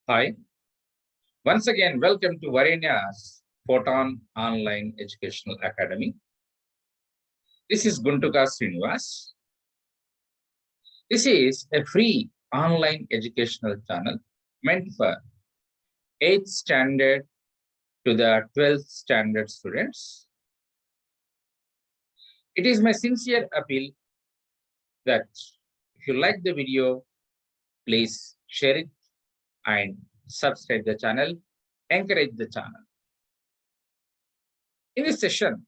Hi, once again, welcome to Varenia's Photon Online Educational Academy. This is Guntuka Srinivas. This is a free online educational channel meant for 8th standard to the 12th standard students. It is my sincere appeal that if you like the video, please share it and subscribe the channel, encourage the channel. In this session,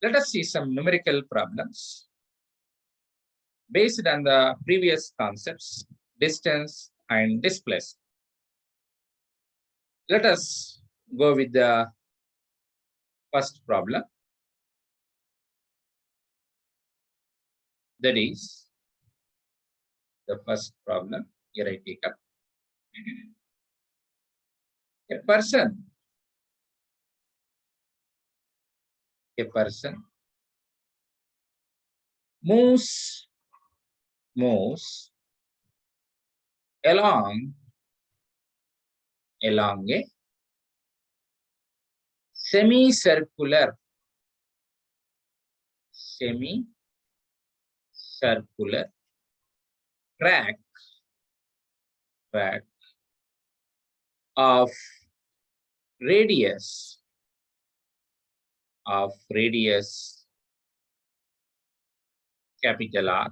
let us see some numerical problems based on the previous concepts, distance and displacement. Let us go with the first problem. That is the first problem. Here I take up. A person moves along a semicircular track of radius capital R,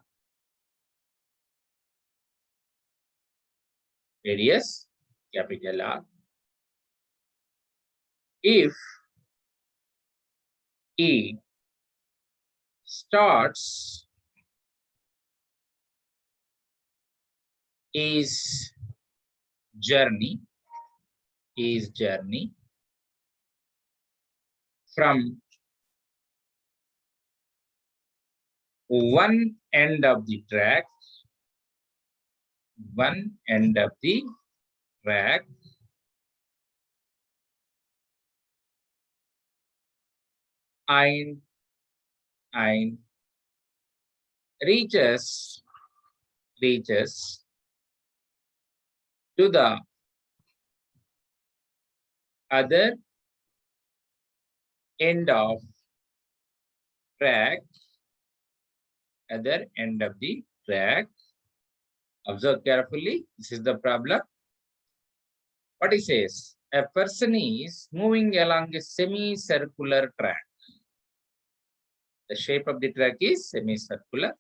radius capital R, if E starts his journey from one end of the track and reaches to the other end of the track. Observe carefully. This is the problem. What it says, a person is moving along a semicircular track. The shape of the track is semicircular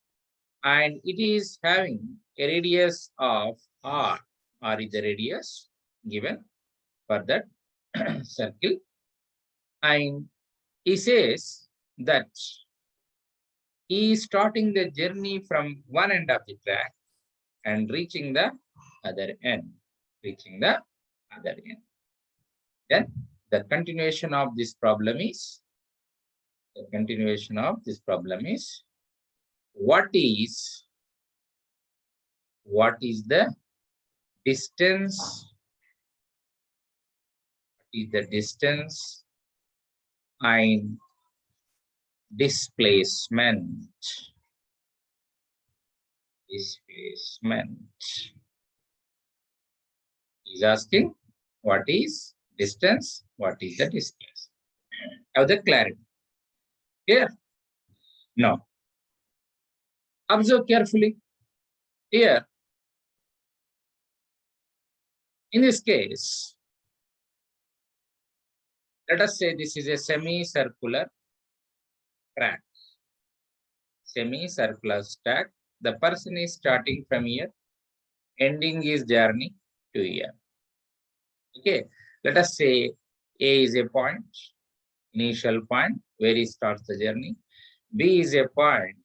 and it is having a radius of R. R is the radius given for that circle. And he says that he is starting the journey from one end of the track and reaching the other end. Then the continuation of this problem is what is the distance and displacement. He's asking what is distance, what is the displacement. Have the clarity. Here. Now, observe carefully. Here, in this case, let us say this is a semicircular track. The person is starting from here, ending his journey to here. Okay, let us say A is a point, initial point where he starts the journey. B is a point,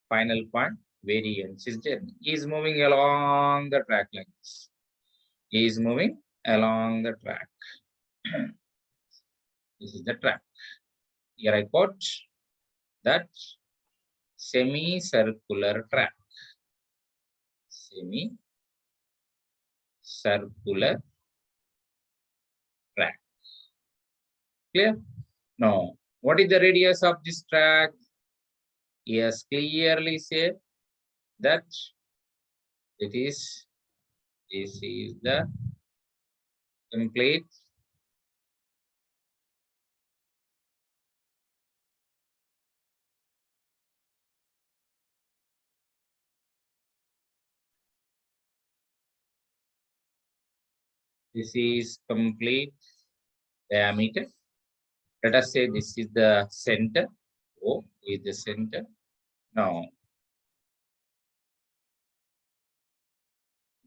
final point where he ends his journey. He is moving along the track like this. This is the track. Here I quote that semicircular track. Clear? Now, what is the radius of this track? Yes, clearly say that this is the complete. This is complete diameter. Let us say this is the center. O is the center. Now,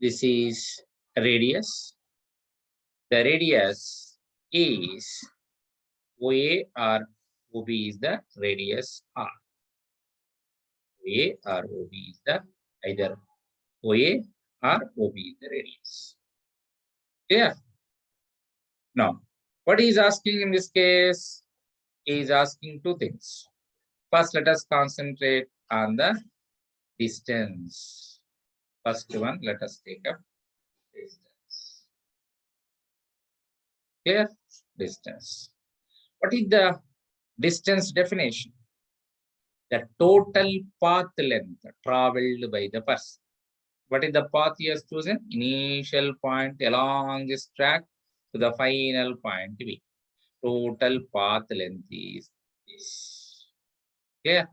this is radius. The radius is OA or OB is the radius R. OA or OB is the either OA or OB is the radius. Clear? Now, what he is asking in this case? He is asking two things. First, let us concentrate on the distance. First one, let us take up distance. Clear? Distance. What is the distance definition? The total path length traveled by the person. What is the path he has chosen? Initial point along this track to the final point B. Total path length is this. Clear?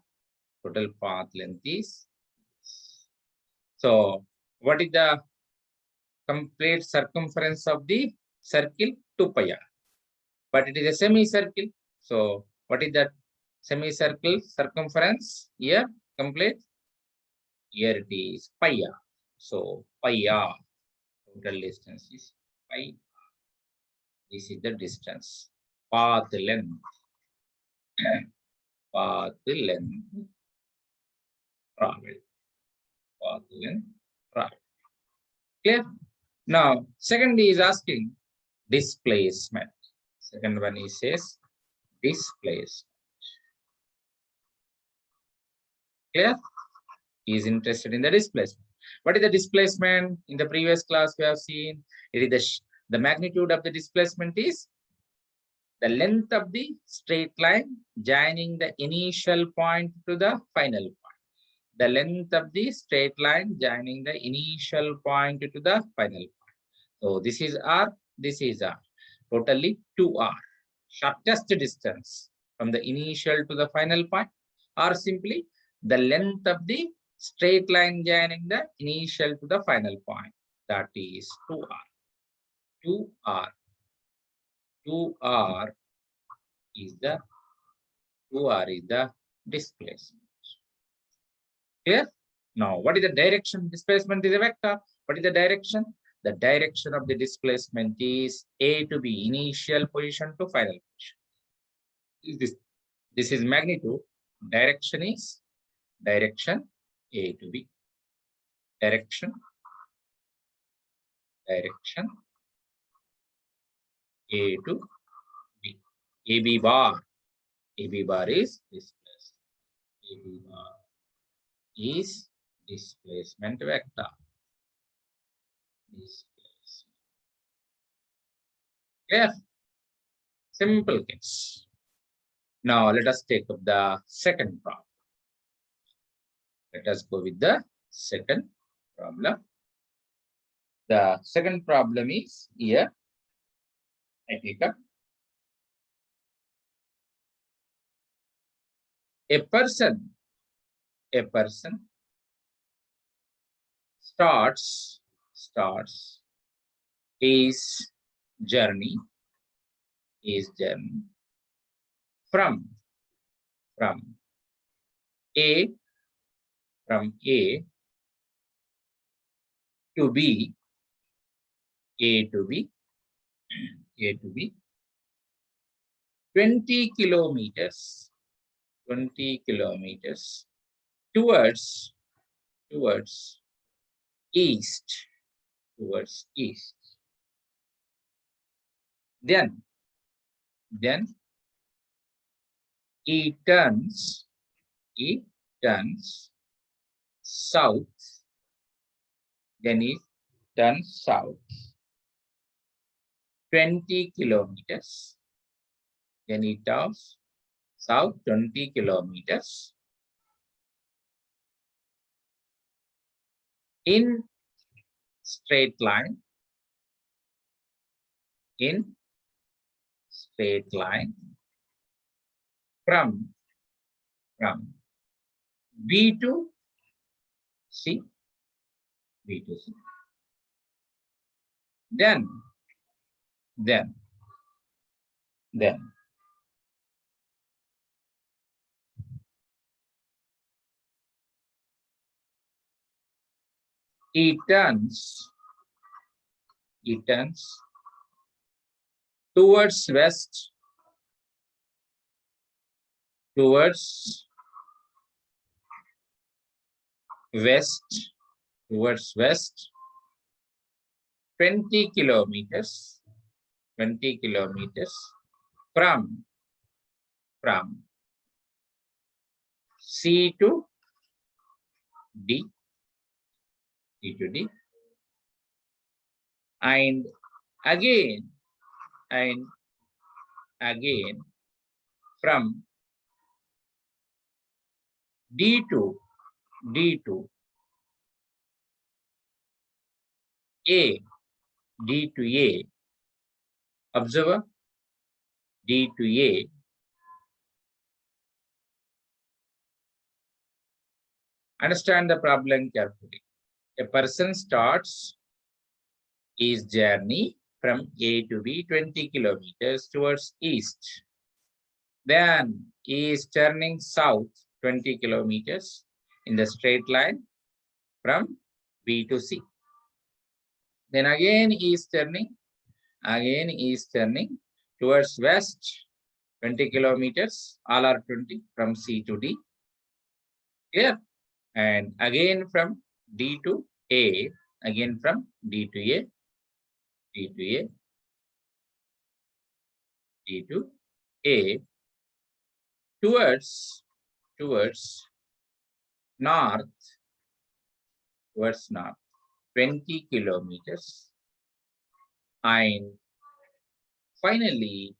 Total path length is this. So, what is the complete circumference of the circle? 2 pi r. But it is a semicircle. So, what is that semicircle circumference? Here, complete. Here it is pi r. So, pi r. Total distance is pi r. This is the distance. Path length. Path length travel. Path length travel. Clear? Now, second is asking displacement. Second one is says displacement. Clear? He is interested in the displacement. What is the displacement? In the previous class we have seen it is the magnitude of the displacement is the length of the straight line joining the initial point to the final point. The length of the straight line joining the initial point to the final point. So this is R, this is R. Totally 2R. Shortest distance from the initial to the final point, or simply the length of the straight line joining the initial to the final point. That is 2R. 2R. 2R is the 2R is the displacement. Clear? Now, what is the direction? Displacement is a vector. What is the direction? The direction of the displacement is A to B, initial position to final position. This is magnitude. Direction is direction A to B. Direction A to B. AB bar. AB bar is displacement. AB bar is displacement vector. Displacement. Clear? Simple case. Now let us take up the second problem. Let us go with the second problem. The second problem is here. I take up a person starts his journey from A to B, A to B 20 kilometers towards east. Then he turns south. Then he turns south 20 kilometers. Then he turns south 20 kilometers in straight line in straight line from B to C, B to C. Then it turns towards west, towards west 20 kilometers from C to D, and again from D to A, observer, D to A. Understand the problem carefully. A person starts his journey from A to B 20 kilometers towards east. Then he is turning south 20 kilometers in the straight line from B to C. Then again he is turning towards west 20 kilometers, all are 20 from C to D. Clear? And again from D to A, again from D to A, towards north, 20 kilometers, and finally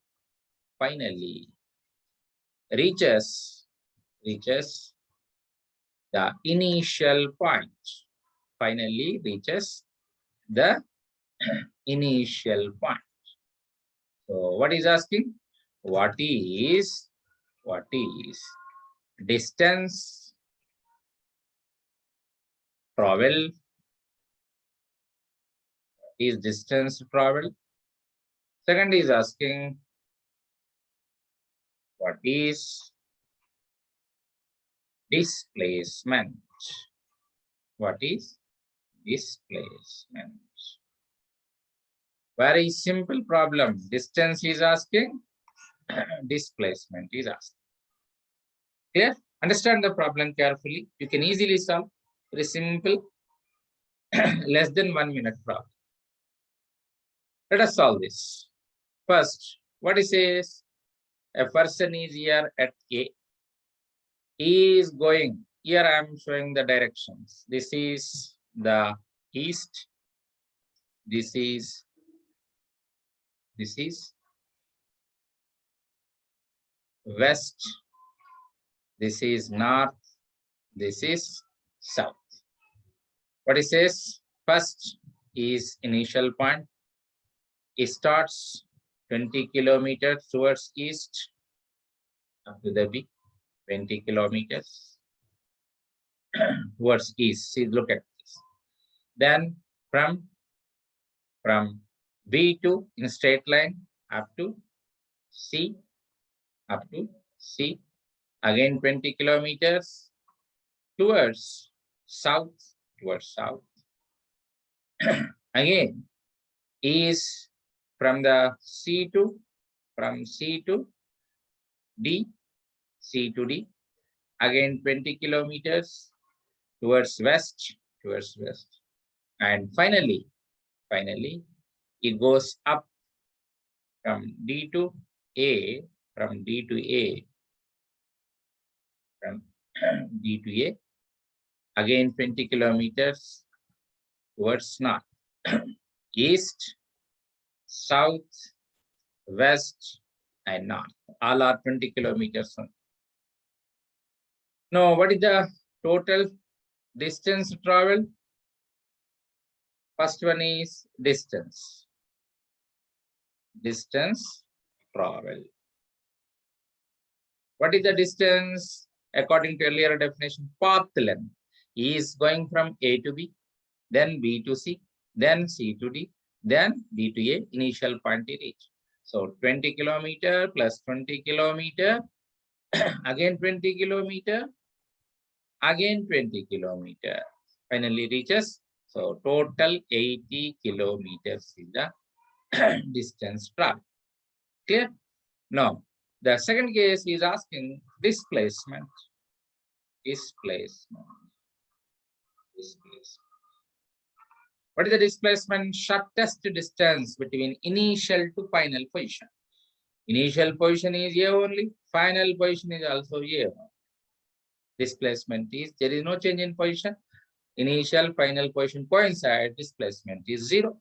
reaches the initial point. Finally reaches the initial point. So what is asking? What is distance travel? Is distance travel? Second is asking what is displacement? What is displacement? Very simple problem. Distance is asking, displacement is asking. Clear? Understand the problem carefully. You can easily solve. Very simple, less than 1 minute problem. Let us solve this. First, what it says? A person is here at A. He is going. Here I am showing the directions. This is the east. This is west. This is north. This is south. What it says? First is initial point. It starts 20 kilometers towards east up to the B. 20 kilometers towards east. See, look at this. Then from B to in straight line up to C, again 20 kilometers towards south, again is from C to D, again 20 kilometers towards west, and finally it goes up from D to A, again 20 kilometers towards north, east, south, west, and north. All are 20 kilometers. Now, what is the total distance traveled? First one is distance. distance traveled. What is the distance? According to earlier definition, path length is going from A to B, then B to C, then C to D, then D to A, initial point to reach. So 20 kilometer plus 20 kilometer, again 20 kilometer, again 20 kilometer, finally reaches. So total 80 kilometers is the distance traveled. Clear? Now, the second case is asking displacement. Displacement. Displacement. What is the displacement? Shortest distance between initial to final position. Initial position is A only, final position is also A. Displacement is, there is no change in position. Initial, final position coincide, displacement is zero.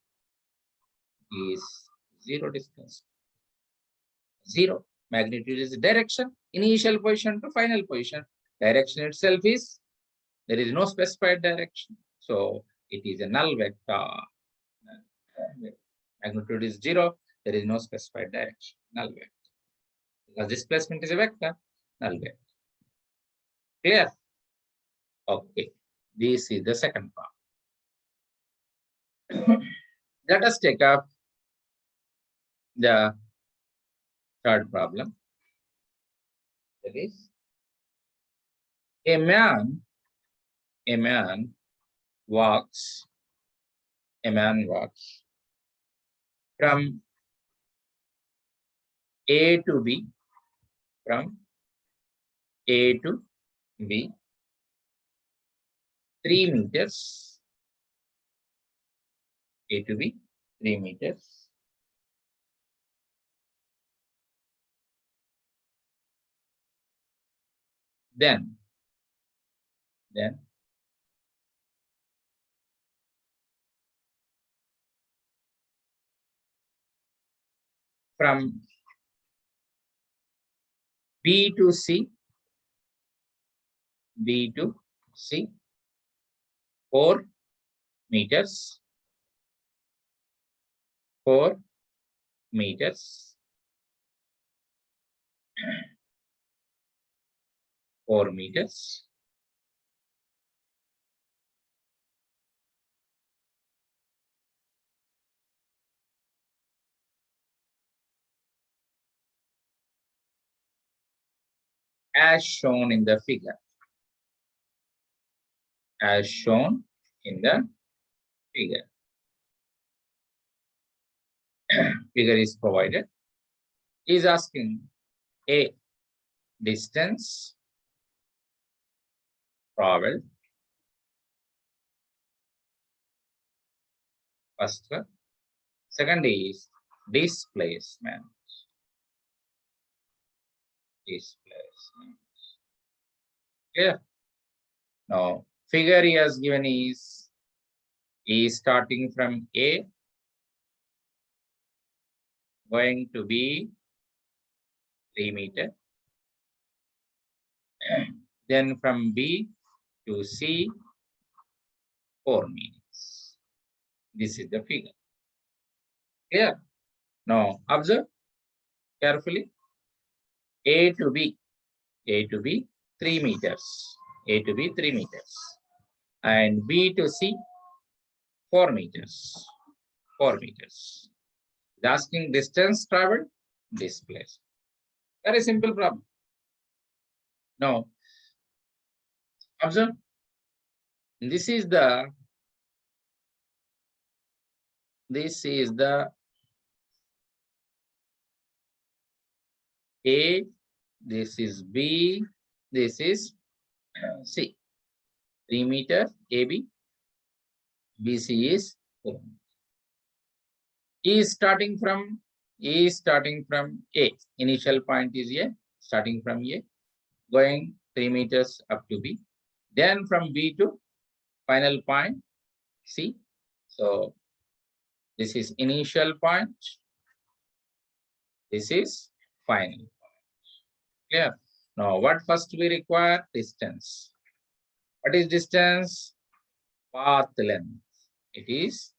Is zero distance. Zero. Magnitude is direction. Initial position to final position. Direction itself is, there is no specified direction. So it is a null vector. Magnitude is zero. There is no specified direction. Null vector. Because displacement is a vector. Null vector. Clear? Okay. This is the second part. Let us take up the third problem. That is, a man walks from A to B, from A to B, 3 meters, A to B, 3 meters. Then from B to C, 4 meters, 4 meters, 4 meters. As shown in the figure. As shown in the figure. Figure is provided. Is asking A, distance traveled. First one. Second is displacement. Displacement. Clear? Now, figure he has given is starting from A, going to be 3 meters. Then from B to C, 4 meters. This is the figure. Clear? Now, observe carefully. A to B, 3 meters. A to B, 3 meters. And B to C, 4 meters. 4 meters. The asking distance traveled, displaced. Very simple problem. Now, observe. This is the A, this is B, this is C. 3 meters AB, BC is 4. E is starting from A. Initial point is A, starting from A, going 3 meters up to B. Then from B to final point C. So this is initial point. This is final point. Clear? Now, what first we require? Distance. What is distance? Path length. It is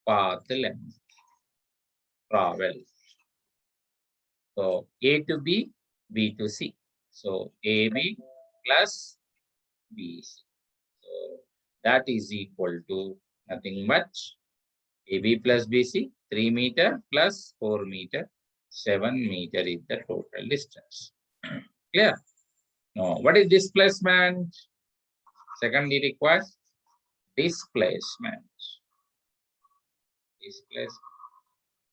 path length. Travel. So A to B, B to C. So AB plus BC. So that is equal to nothing much. AB plus BC, 3 meter plus 4 meter, 7 meter is the total distance. Clear? Now, what is displacement? Secondly, requires displacement.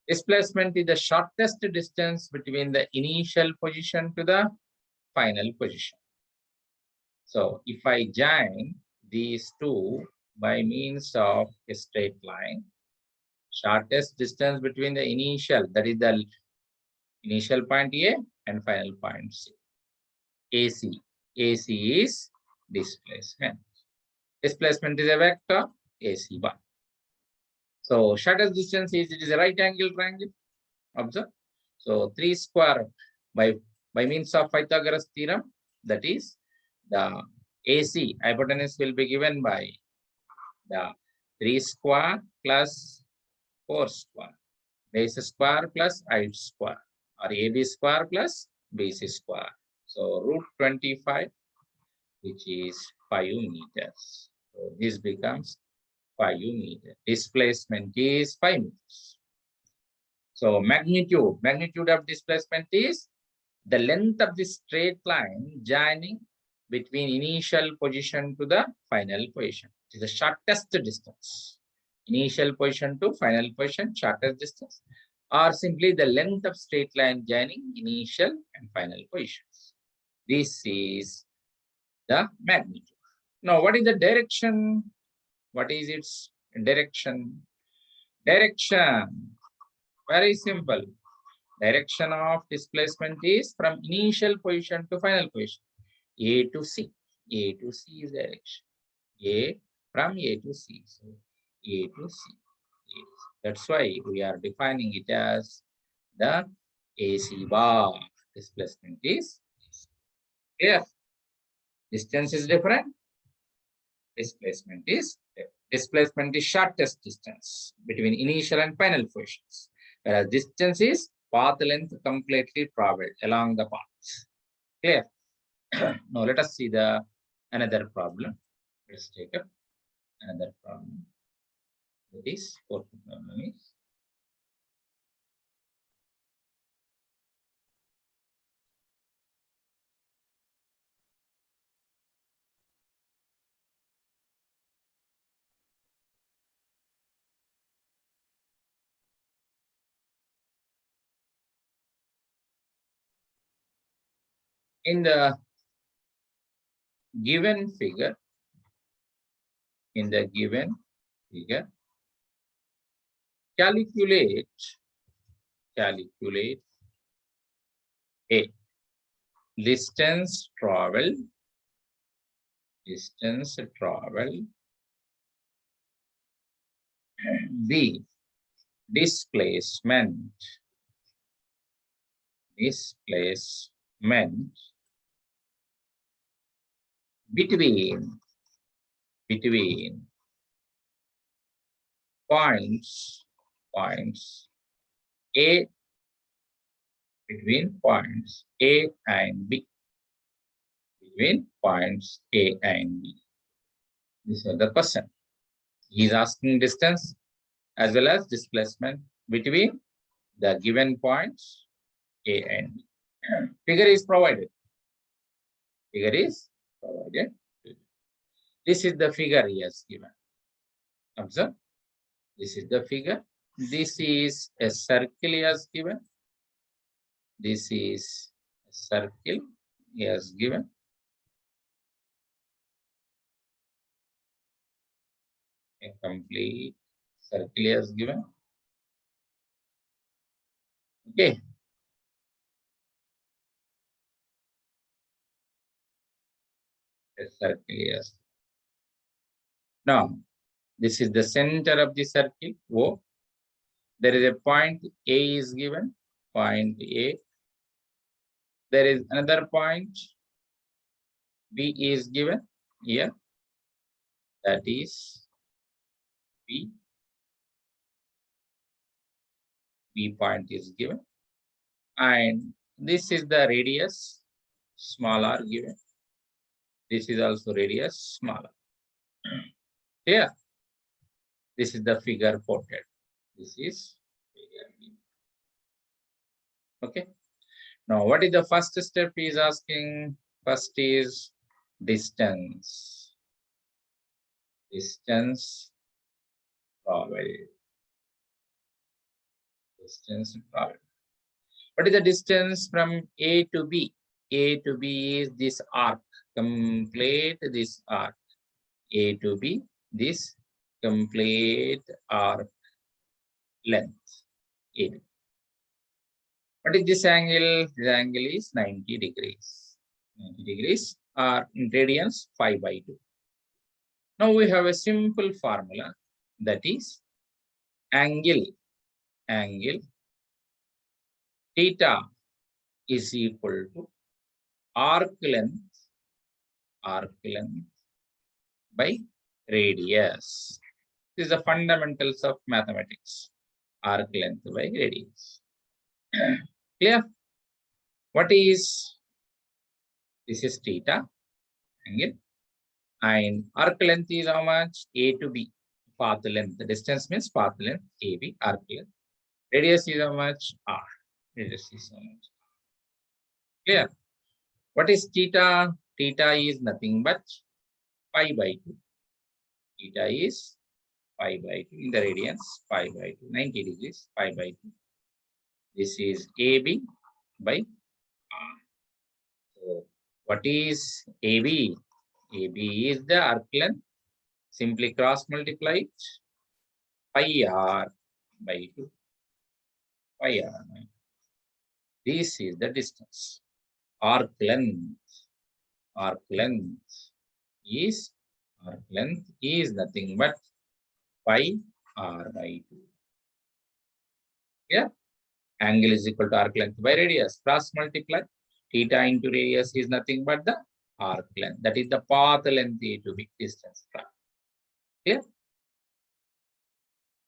Displacement is the shortest distance between the initial position to the final position. So if I join these two by means of a straight line, shortest distance between the initial, that is the initial point A and final point C. AC. AC is displacement. Displacement is a vector, AC bar. So shortest distance is, it is a right angle triangle. Observe. So 3 square by means of Pythagoras theorem, that is the AC hypotenuse will be given by the 3 square plus 4 square, base square plus height square, or AB square plus BC square. So root 25, which is 5 meters. So this becomes 5 meters. Displacement is 5 meters. So magnitude of displacement is the length of the straight line joining between initial position to the final position. It is the shortest distance. Initial position to final position, shortest distance, or simply the length of straight line joining initial and final positions. This is the magnitude. Now, what is the direction? What is its direction? Direction, very simple. Direction of displacement is from initial position to final position. A to C. A to C is direction. A from A to C. So A to C. That's why we are defining it as the AC bar. Displacement is clear. Distance is different. Displacement is different. Displacement is shortest distance between initial and final positions, whereas distance is path length completely traveled along the path. Clear? Now let us see the another problem. Let's take up another problem. That is fourth problem is in the given figure. In the given figure, calculate A distance travel, B displacement between points A, between points A and B. Between points A and B. This is the question. He is asking distance as well as displacement between the given points A and B. Figure is provided. This is the figure he has given. Observe. This is the figure. This is a circle he has given. This is a circle he has given. A complete circle he has given. Okay. A circle he has. Now, this is the center of the circle, O. There is a point A is given, point A. There is another point B is given here, that is B. B point is given. and this is the radius, small r given. This is also radius, small r. Here, this is the figure quoted. This is figure. Okay. Now, what is the first step he is asking? First is distance. Distance traveled. Distance traveled. What is the distance from A to B? A to B is this arc. Complete this arc. A to B, this complete arc length. A. What is this angle? This angle is 90 degrees. 90 degrees or in radians 5/2. Now we have a simple formula, that is angle theta is equal to arc length by radius. This is the fundamentals of mathematics. Arc length by radius. Clear? What is this? Is theta angle, and arc length is how much? A to B. Path length. The distance means path length. AB arc length. Radius is how much? R. Radius is how much? Clear? What is theta? Theta is nothing but 5/2. Theta is 5/2 in the radians. 5/2. 90 degrees. 5/2. This is AB by R. So, what is AB? AB is the arc length. Simply cross multiply it. Pi r by 2. Pi r. This is the distance. Arc length. Arc length is nothing but pi r by 2. Yeah. Angle is equal to arc length by radius. Cross multiply. Theta into radius is nothing but the arc length. That is the path length A to B distance. Yeah.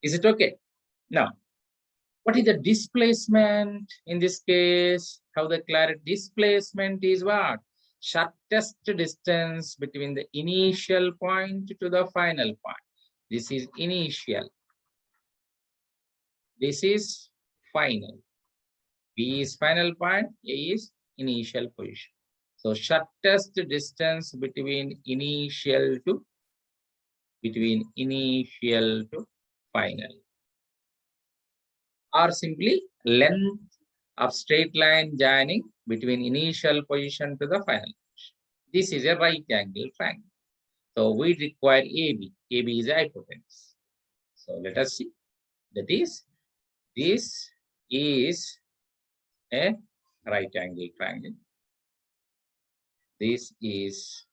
Is it okay? Now, what is the displacement in this case? How the clarity displacement is what? Shortest distance between the initial point to the final point. This is initial. This is final. B is final point, A is initial position. So shortest distance between initial to final, or simply length of straight line joining between initial position to the final position. This is a right angle triangle. So we require AB. AB is a hypotenuse. So let us see. That is, this is a right angle triangle. This is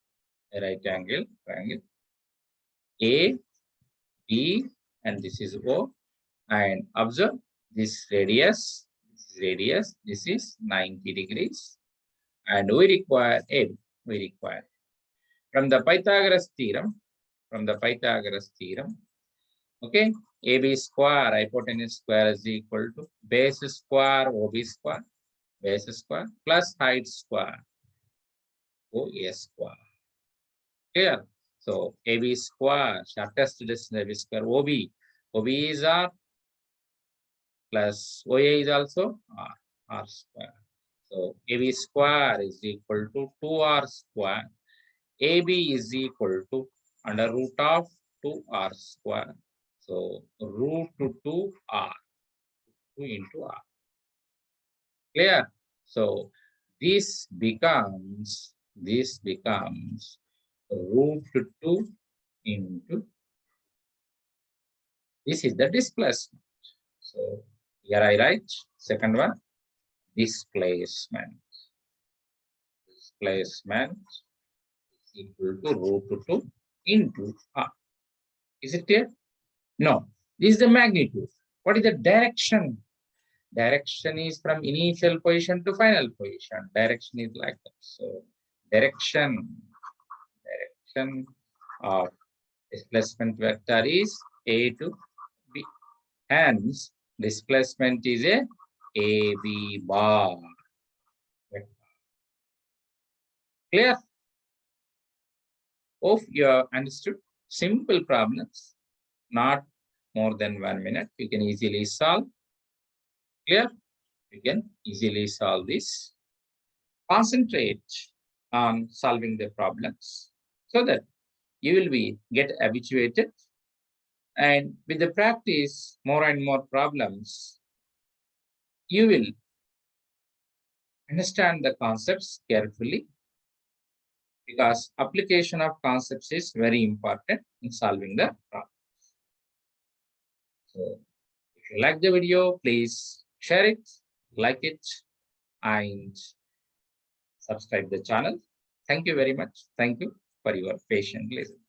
a right angle triangle. A, B, and this is O. And observe this radius. This is 90 degrees. And we require AB. We require from the Pythagoras theorem. Okay, AB square, hypotenuse square is equal to base square OB square, plus height square OA square. Clear? So AB square, shortest distance AB square, OB is R, plus OA is also R square. So AB square is equal to 2R square. AB is equal to under root of 2R square. So root 2R, 2 into R. Clear? So this becomes root 2 into, this is the displacement. So here I write second one, displacement. Displacement is equal to root 2 into R. Is it clear? No. This is the magnitude. What is the direction? Direction is from initial position to final position. Direction is like that. So direction of displacement vector is A to B. Hence, displacement is a AB bar. Clear? Hope you have understood. Simple problems, not more than 1 minute. You can easily solve. Clear? You can easily solve this. Concentrate on solving the problems so that you will get habituated, and with the practice, more and more problems, you will understand the concepts carefully, because application of concepts is very important in solving the problem. So if you like the video, please share it, like it, and subscribe the channel. Thank you very much. Thank you for your patient listening.